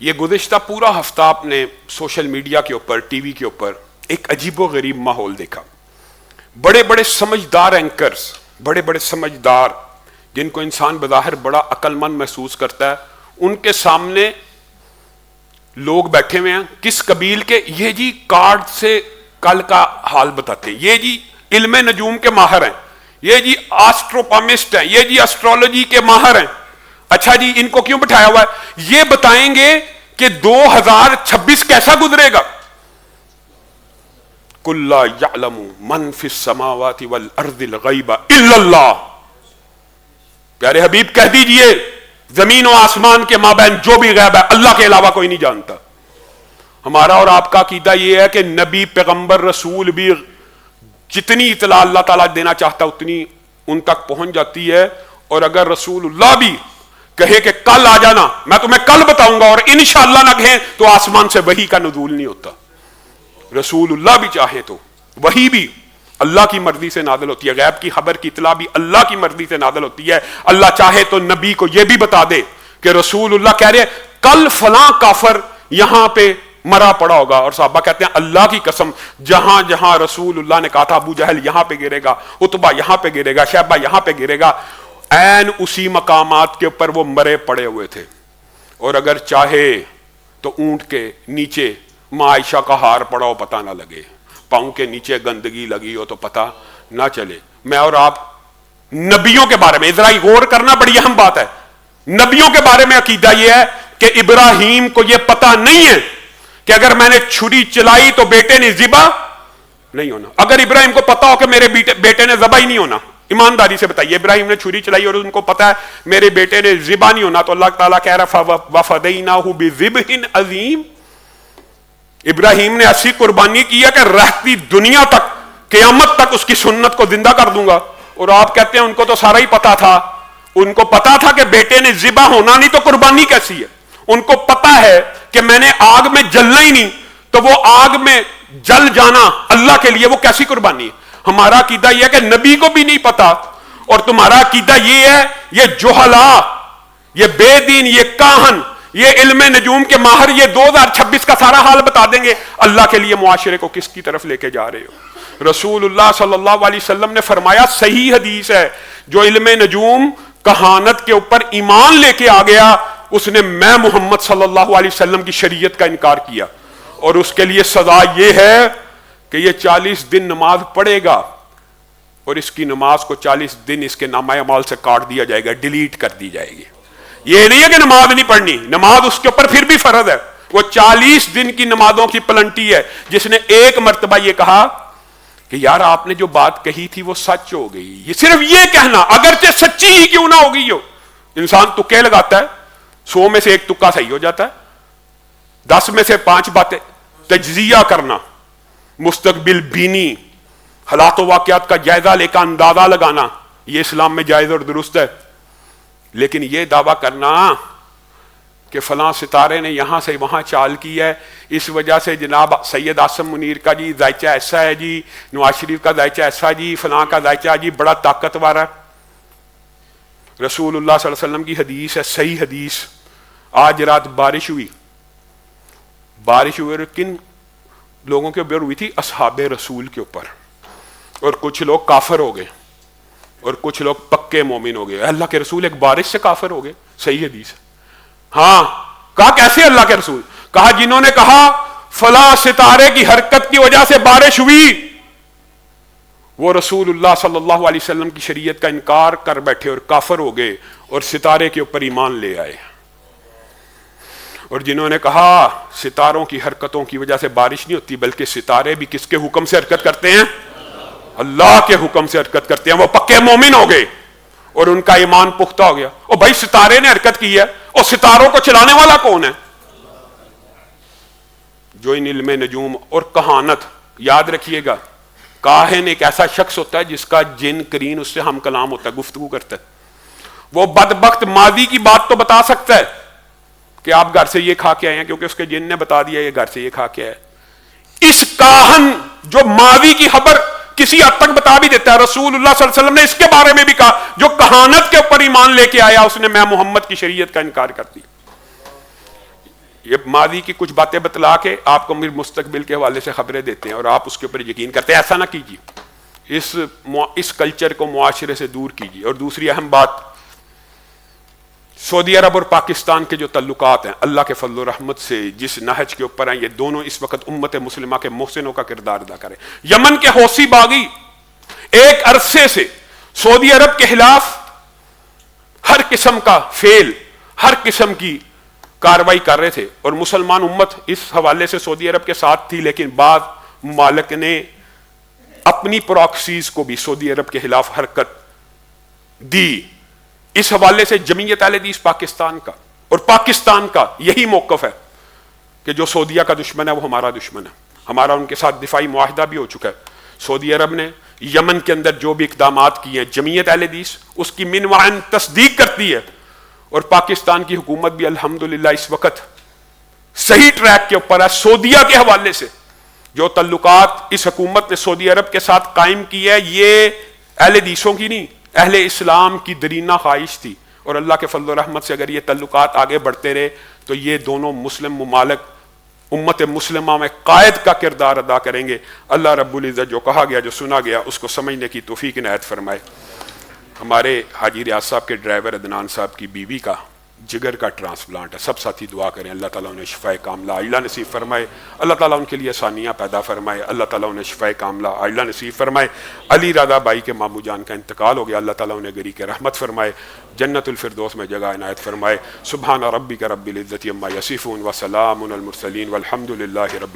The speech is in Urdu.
یہ گزشتہ پورا ہفتہ آپ نے سوشل میڈیا کے اوپر ٹی وی کے اوپر ایک عجیب و غریب ماحول دیکھا. بڑے بڑے سمجھدار اینکرز، بڑے بڑے سمجھدار جن کو انسان بظاہر بڑا عقل مند محسوس کرتا ہے، ان کے سامنے لوگ بیٹھے ہوئے ہیں کس قبیل کے، یہ جی کارڈ سے کل کا حال بتاتے ہیں، یہ جی علم نجوم کے ماہر ہیں، یہ جی آسٹروپامسٹ ہیں، یہ جی اسٹرولوجی کے ماہر ہیں. اچھا جی ان کو کیوں بٹھایا ہوا ہے؟ یہ بتائیں گے کہ 2026 کیسا گزرے گا. قُلْ لَا يَعْلَمُ مَنْ فِي السَّمَاوَاتِ وَالْأَرْضِ الْغَيْبَ إِلَّا اللَّهُ. پیارے حبیب کہہ دیجئے زمین و آسمان کے مابین جو بھی غیب ہے اللہ کے علاوہ کوئی نہیں جانتا. ہمارا اور آپ کا عقیدہ یہ ہے کہ نبی، پیغمبر، رسول بھی جتنی اطلاع اللہ تعالیٰ دینا چاہتا اتنی ان تک پہنچ جاتی ہے. اور اگر رسول اللہ بھی کہے کہ کل آ جانا میں تمہیں کل بتاؤں گا اور انشاءاللہ نہ کہیں تو آسمان سے وحی کا نزول نہیں ہوتا. رسول اللہ بھی چاہے تو وحی بھی اللہ کی مرضی سے نازل ہوتی ہے، غیب کی خبر کی اطلاع بھی اللہ کی مرضی سے نازل ہوتی ہے. اللہ چاہے تو نبی کو یہ بھی بتا دے کہ رسول اللہ کہہ رہے کل فلاں کافر یہاں پہ مرا پڑا ہوگا، اور صحابہ کہتے ہیں اللہ کی قسم جہاں جہاں رسول اللہ نے کہا تھا ابو جہل یہاں پہ گرے گا، عتبہ یہاں پہ گرے گا، شیبہ یہاں پہ گرے گا، عین اسی مقامات کے اوپر وہ مرے پڑے ہوئے تھے. اور اگر چاہے تو اونٹ کے نیچے ماں عائشہ کا ہار پڑا ہو پتہ نہ لگے، پاؤں کے نیچے گندگی لگی ہو تو پتہ نہ چلے. میں اور آپ نبیوں کے بارے میں ذرا غور کرنا بڑی اہم بات ہے. نبیوں کے بارے میں عقیدہ یہ ہے کہ ابراہیم کو یہ پتہ نہیں ہے کہ اگر میں نے چھری چلائی تو بیٹے نے ذبح نہیں ہونا. اگر ابراہیم کو پتا ہو کہ میرے بیٹے نے ذبح ہی نہیں ہونا، ایمانداری سے بتائیے ابراہیم نے چھری چلائی اور ان کو پتا ہے میرے بیٹے نے ذبح نہیں ہونا، تو اللہ تعالیٰ کہہ رہا وَفَدَيْنَاهُ بِذِبْحٍ عَظِيمٍ. ابراہیم نے ایسی قربانی کی ہے کہ رہتی دنیا تک قیامت تک اس کی سنت کو زندہ کر دوں گا. اور آپ کہتے ہیں ان کو تو سارا ہی پتا تھا، ان کو پتا تھا کہ بیٹے نے ذبح ہونا نہیں تو قربانی کیسی ہے. ان کو پتا ہے کہ میں نے آگ میں جلنا ہی نہیں تو وہ آگ میں جل جانا اللہ کے لیے وہ کیسی قربانی ہے. ہمارا عقیدہ یہ ہے کہ نبی کو بھی نہیں پتا، اور تمہارا عقیدہ یہ ہے یہ جوہلا، یہ بے دین، یہ کاہن، یہ علم نجوم کے ماہر یہ 2026 کا سارا حال بتا دیں گے. اللہ کے لیے معاشرے کو کس کی طرف لے کے جا رہے ہو؟ رسول اللہ صلی اللہ علیہ وسلم نے فرمایا، صحیح حدیث ہے، جو علم نجوم کہانت کے اوپر ایمان لے کے آ گیا اس نے میں محمد صلی اللہ علیہ وسلم کی شریعت کا انکار کیا، اور اس کے لیے سزا یہ ہے کہ یہ 40 دن نماز پڑھے گا اور اس کی نماز کو 40 دن اس کے نامہ اعمال سے کاٹ دیا جائے گا، ڈیلیٹ کر دی جائے گی. یہ نہیں ہے کہ نماز نہیں پڑھنی، نماز اس کے اوپر پھر بھی فرض ہے. وہ 40 دن کی نمازوں کی پلنٹی ہے. جس نے ایک مرتبہ یہ کہا کہ یار آپ نے جو بات کہی تھی وہ سچ ہو گئی، یہ صرف یہ کہنا اگرچہ سچی ہی کیوں نہ ہوگی ہو. انسان تکے لگاتا ہے، 100 میں سے ایک تکا صحیح ہو جاتا ہے، 10 میں سے 5 باتیں. تجزیہ کرنا، مستقبل بینی، حالات و واقعات کا جائزہ لے کر اندازہ لگانا، یہ اسلام میں جائز اور درست ہے. لیکن یہ دعویٰ کرنا کہ فلاں ستارے نے یہاں سے وہاں چال کی ہے، اس وجہ سے جناب سید آصم منیر کا جی ذائچہ ایسا ہے، جی نواز شریف کا ذائچہ ایسا، جی فلاں کا ذائچہ جی بڑا طاقتور ہے. رسول اللہ صلی اللہ علیہ وسلم کی حدیث ہے، صحیح حدیث. آج رات بارش ہوئی اور کن لوگوں کے اوپر ہوئی تھی؟ اصحاب رسول کے اوپر. اور کچھ لوگ کافر ہو گئے اور کچھ لوگ پکے مومن ہو گئے. اللہ کے رسول ایک بارش سے کافر ہو گئے، صحیح حدیث. ہاں کہا کیسے اللہ کے رسول؟ کہا جنہوں نے کہا فلاں ستارے کی حرکت کی وجہ سے بارش ہوئی، وہ رسول اللہ صلی اللہ علیہ وسلم کی شریعت کا انکار کر بیٹھے اور کافر ہو گئے اور ستارے کے اوپر ایمان لے آئے. اور جنہوں نے کہا ستاروں کی حرکتوں کی وجہ سے بارش نہیں ہوتی بلکہ ستارے بھی کس کے حکم سے حرکت کرتے ہیں؟ اللہ کے حکم سے حرکت کرتے ہیں، وہ پکے مومن ہو گئے اور ان کا ایمان پختہ ہو گیا. اور بھائی ستارے نے حرکت کی ہے اور ستاروں کو چلانے والا کون ہے؟ جو ان علم نجوم اور کہانت. یاد رکھیے گا کاہن ایک ایسا شخص ہوتا ہے جس کا جن کرین اس سے ہم کلام ہوتا ہے، گفتگو کرتا ہے. وہ بدبخت ماضی کی بات تو بتا سکتا ہے کہ آپ گھر سے یہ کھا کے آئے ہیں کیونکہ اس کے جن نے بتا دیا یہ گھر سے یہ کھا کے آئے. اس کاہن جو ماضی کی خبر کسی حد تک بتا بھی دیتا ہے، رسول اللہ صلی اللہ علیہ وسلم نے اس کے بارے میں بھی کہا جو کہانت کے اوپر ایمان لے کے آیا اس نے میں محمد کی شریعت کا انکار کر دیا. یہ ماضی کی کچھ باتیں بتلا کے آپ کو مستقبل کے حوالے سے خبریں دیتے ہیں اور آپ اس کے اوپر یقین کرتے ہیں. ایسا نہ کیجیے، اس کلچر کو معاشرے سے دور کیجیے. اور دوسری اہم بات، سعودی عرب اور پاکستان کے جو تعلقات ہیں اللہ کے فضل و رحمت سے جس نہج کے اوپر ہیں، یہ دونوں اس وقت امت مسلمہ کے محسنوں کا کردار ادا کریں. یمن کے حوثی باغی ایک عرصے سے سعودی عرب کے خلاف ہر قسم کا فیل، ہر قسم کی کاروائی کر رہے تھے اور مسلمان امت اس حوالے سے سعودی عرب کے ساتھ تھی، لیکن بعض ممالک نے اپنی پراکسیز کو بھی سعودی عرب کے خلاف حرکت دی. اس حوالے سے جمعیت اہل حدیث پاکستان کا اور پاکستان کا یہی موقف ہے کہ جو سعودیہ کا دشمن ہے وہ ہمارا دشمن ہے. ہمارا ان کے ساتھ دفاعی معاہدہ بھی ہو چکا ہے. سعودی عرب نے یمن کے اندر جو بھی اقدامات کیے ہیں جمعیت اہل حدیث اس کی من وعن تصدیق کرتی ہے، اور پاکستان کی حکومت بھی الحمدللہ اس وقت صحیح ٹریک کے اوپر ہے. سعودیہ کے حوالے سے جو تعلقات اس حکومت نے سعودی عرب کے ساتھ قائم کی ہے، یہ اہل حدیثوں کی نہیں، اہل اسلام کی درینہ خواہش تھی. اور اللہ کے فضل و رحمت سے اگر یہ تعلقات آگے بڑھتے رہے تو یہ دونوں مسلم ممالک امت مسلمہ میں قائد کا کردار ادا کریں گے. اللہ رب العزت جو کہا گیا، جو سنا گیا، اس کو سمجھنے کی توفیق عنایت فرمائے. ہمارے حاجی ریاض صاحب کے ڈرائیور عدنان صاحب کی بیوی کا جگر کا ٹرانسپلانٹ ہے. سب ساتھی دعا کریں اللہ تعالیٰ انہیں شفاء کاملہ عاجلہ نصیب فرمائے. اللہ تعالیٰ ان کے لیے آسانیاں پیدا فرمائے. اللہ تعالیٰ انہیں شفاء کاملہ عاجلہ نصیب فرمائے. علی رضا بھائی کے مامو جان کا انتقال ہو گیا، اللہ تعالیٰ انہیں گری کے رحمت فرمائے، جنت الفردوس میں جگہ عنایت فرمائے. سبحان ربک رب العزت عما یصفون وسلام علی المرسلین والحمد للہ رب